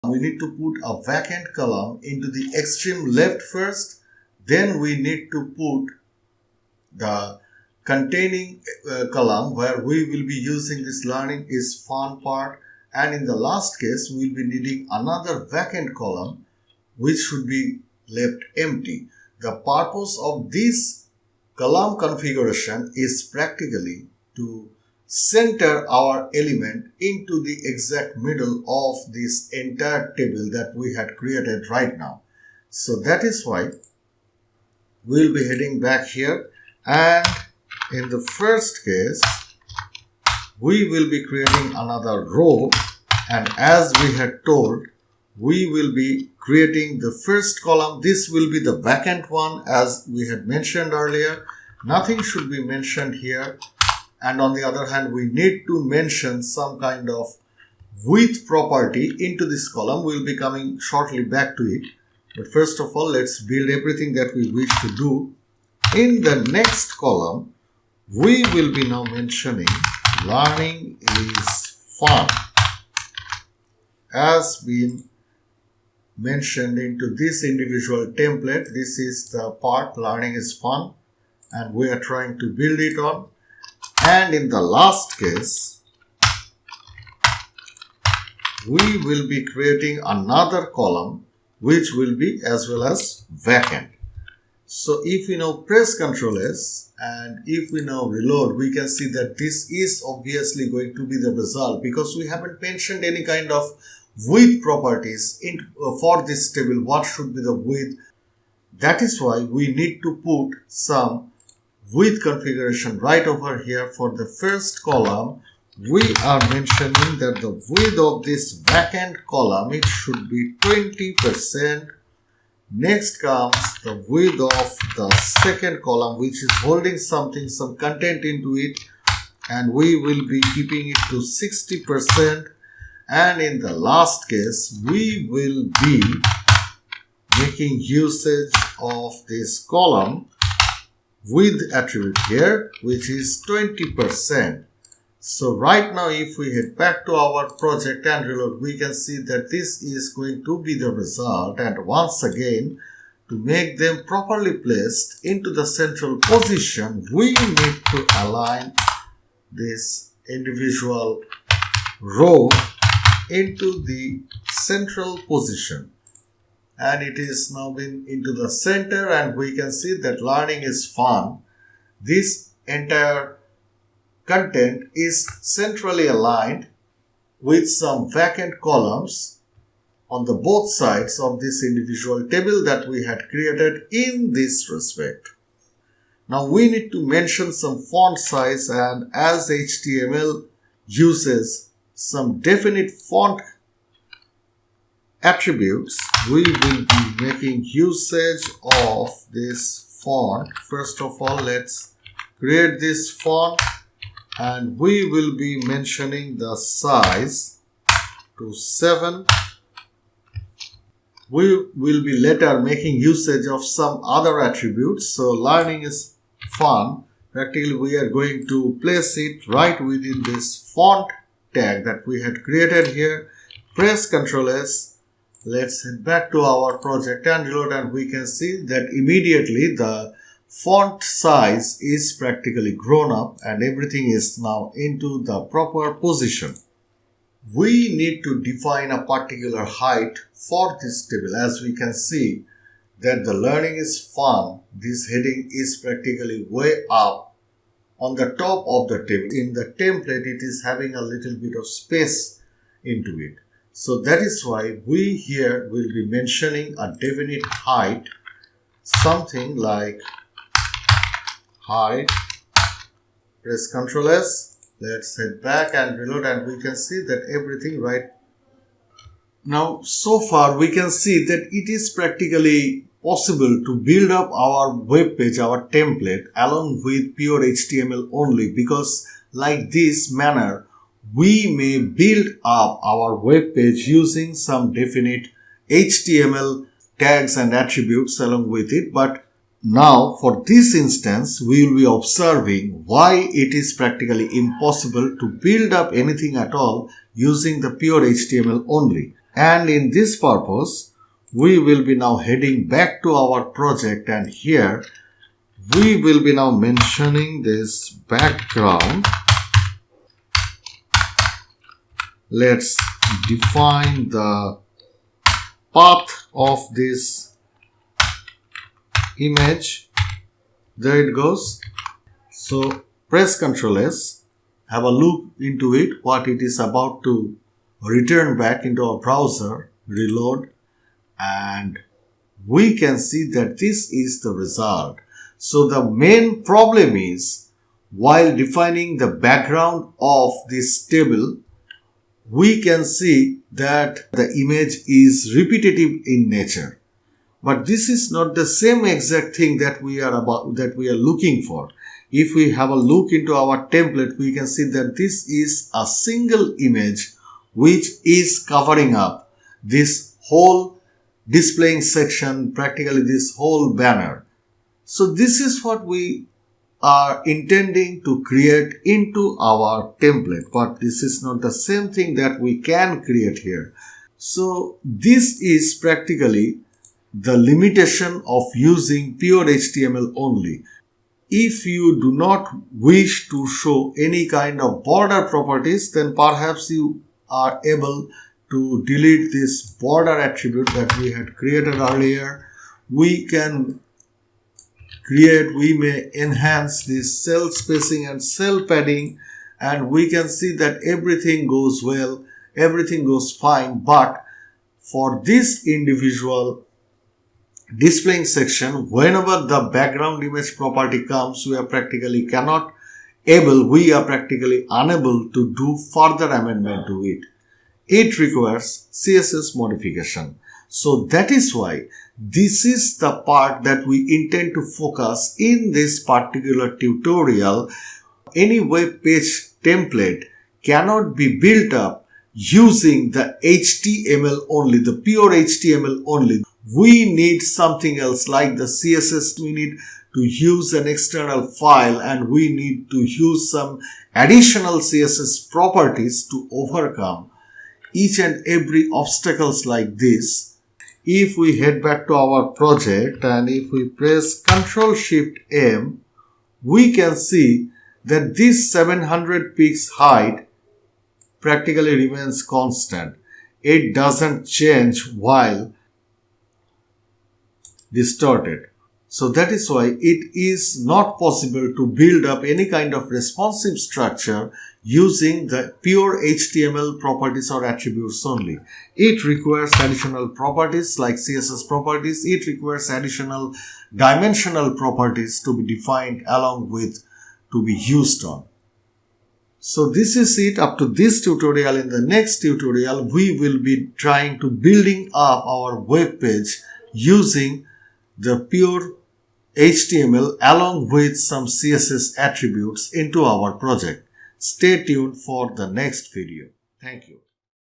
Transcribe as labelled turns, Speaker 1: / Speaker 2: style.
Speaker 1: we need to put a vacant column into the extreme left first. Then we need to put the containing column where we will be using this learning is fun part. And in the last case, we will be needing another vacant column which should be left empty. The purpose of this column configuration is practically to center our element into the exact middle of this entire table that we had created right now. So that is why we'll be heading back here, and in the first case we will be creating another row, and as we had told, we will be creating the first column. This will be the vacant one, as we had mentioned earlier. Nothing should be mentioned here. And on the other hand, we need to mention some kind of width property into this column. We'll be coming shortly back to it. But first of all, let's build everything that we wish to do. In the next column, we will be now mentioning learning is fun, as been mentioned into this individual template. This is the part learning is fun, and we are trying to build it on. And in the last case, we will be creating another column which will be as well as vacant. So if we now press Ctrl S and if we now reload, we can see that this is obviously going to be the result, because we haven't mentioned any kind of width properties for this table. What should be the width? That is why we need to put some width configuration right over here. For the first column, we are mentioning that the width of this vacant column, it should be 20%. Next comes the width of the second column, which is holding something, some content into it, and we will be keeping it to 60%. And in the last case, we will be making usage of this column width attribute here, which is 20%. So right now, if we head back to our project and reload, we can see that this is going to be the result. And once again, to make them properly placed into the central position, we need to align this individual row into the central position. And it is now been into the center, and we can see that learning is fun. This entire content is centrally aligned with some vacant columns on the both sides of this individual table that we had created in this respect. Now we need to mention some font size, and as HTML uses some definite font attributes, we will be making usage of this font. First of all, let's create this font, and we will be mentioning the size to 7. We will be later making usage of some other attributes. So learning is fun. Practically, we are going to place it right within this font tag that we had created here. Press Ctrl S. Let's head back to our project and reload, and we can see that immediately the font size is practically grown up and everything is now into the proper position. We need to define a particular height for this table. As we can see that the learning is fun, this heading is practically way up on the top of the table. In the template, it is having a little bit of space into it. So that is why we here will be mentioning a definite height, something like height. Press Ctrl S. Let's head back and reload, and we can see that everything right. Now, so far we can see that it is practically possible to build up our web page, our template, along with pure HTML only, because like this manner, we may build up our web page using some definite HTML tags and attributes along with it. But now for this instance, we will be observing why it is practically impossible to build up anything at all using the pure HTML only. And in this purpose, we will be now heading back to our project, and here we will be now mentioning this background. Let's define the path of this image. There it goes. So press Ctrl S, have a look into it, what it is about to return back into our browser, reload, and we can see that this is the result. So the main problem is, while defining the background of this table, we can see that the image is repetitive in nature. But this is not the same exact thing that we are looking for. If we have a look into our template, we can see that this is a single image which is covering up this whole displaying section, practically this whole banner. So this is what we are intending to create into our template, but this is not the same thing that we can create here. So this is practically the limitation of using pure HTML only. If you do not wish to show any kind of border properties, then perhaps you are able to delete this border attribute that we had created earlier. We may enhance this cell spacing and cell padding, and we can see that everything goes well, everything goes fine. But for this individual displaying section, whenever the background image property comes, we are practically unable to do further amendment to it. It requires CSS modification. So that is why this is the part that we intend to focus in this particular tutorial. Any web page template cannot be built up using the HTML only, the pure HTML only. We need something else like the CSS. We need to use an external file, and we need to use some additional CSS properties to overcome each and every obstacles like this. If we head back to our project and if we press Ctrl Shift M, we can see that this 700 pix height practically remains constant. It doesn't change while distorted. So that is why it is not possible to build up any kind of responsive structure using the pure HTML properties or attributes only. It requires additional properties like CSS properties. It requires additional dimensional properties to be defined along with to be used on. So this is it up to this tutorial. In the next tutorial, we will be trying to building up our web page using the pure HTML along with some CSS attributes into our project. Stay tuned for the next video. Thank you.